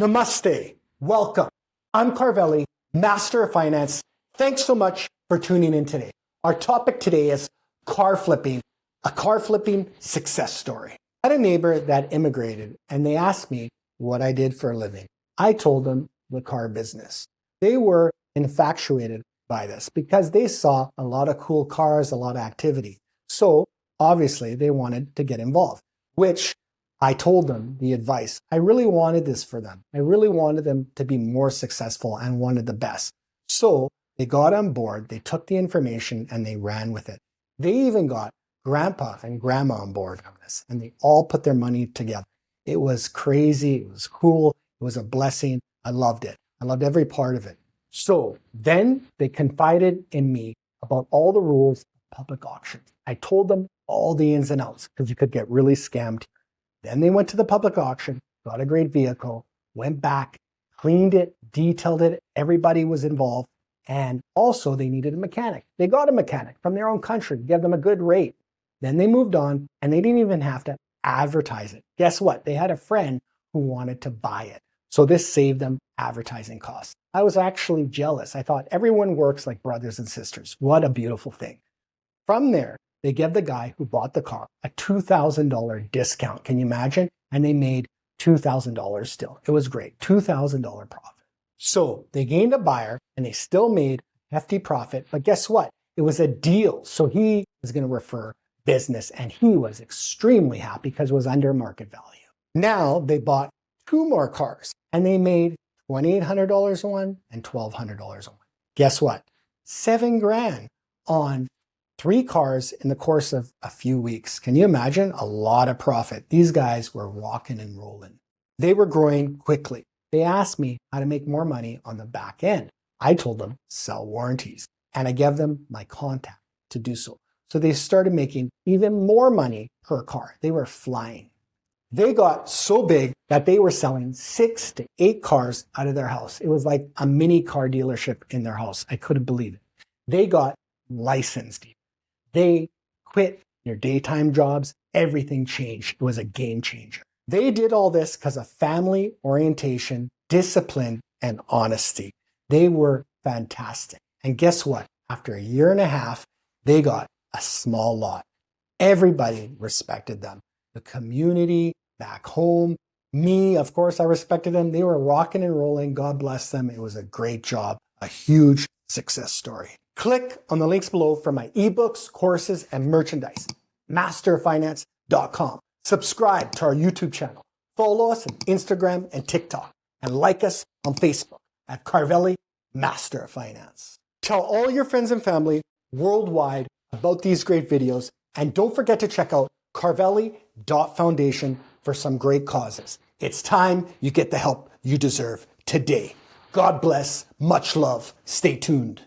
Namaste. Welcome. I'm Carvelli, Master of Finance. Thanks so much for tuning in today. Our topic today is car flipping, a car flipping success story. I had a neighbor that immigrated and they asked me what I did for a living. I told them the car business. They were infatuated by this because they saw a lot of cool cars, a lot of activity. So obviously they wanted to get involved, which I told them the advice. I really wanted this for them. I really wanted them to be more successful and wanted the best. So they got on board, they took the information and they ran with it. They even got grandpa and grandma on board on this and they all put their money together. It was crazy. It was cool. It was a blessing. I loved it. I loved every part of it. So then they confided in me about all the rules of public auctions. I told them all the ins and outs because you could get really scammed. Then they went to the public auction, got a great vehicle, went back, cleaned it, detailed it. Everybody was involved. And also they needed a mechanic. They got a mechanic from their own country, gave them a good rate. Then they moved on and they didn't even have to advertise it. Guess what? They had a friend who wanted to buy it. So this saved them advertising costs. I was actually jealous. I thought everyone works like brothers and sisters. What a beautiful thing. From there, they gave the guy who bought the car a $2,000 discount. Can you imagine? And they made $2,000 still. It was great. $2,000 profit. So they gained a buyer and they still made a hefty profit. But guess what? It was a deal. So he was going to refer business and he was extremely happy because it was under market value. Now they bought 2 more cars and they made $2,800 on one and $1,200 on one. Guess what? $7,000 on 3 cars in the course of a few weeks. Can you imagine? A lot of profit. These guys were rocking and rolling. They were growing quickly. They asked me how to make more money on the back end. I told them sell warranties and I gave them my contact to do so. So they started making even more money per car. They were flying. They got so big that they were selling 6 to 8 cars out of their house. It was like a mini car dealership in their house. I couldn't believe it. They got licensed. They quit their daytime jobs. Everything changed. It was a game changer. They did all this because of family orientation, discipline, and honesty. They were fantastic. And guess what? After a year and a half, they got a small lot. Everybody respected them. The community back home, me, of course, I respected them. They were rocking and rolling. God bless them. It was a great job, a huge success story. Click on the links below for my ebooks, courses, and merchandise. masterfinance.com. Subscribe to our YouTube channel. Follow us on Instagram and TikTok. And like us on Facebook at Carvelli Master of Finance. Tell all your friends and family worldwide about these great videos. And don't forget to check out Carvelli.Foundation for some great causes. It's time you get the help you deserve today. God bless. Much love. Stay tuned.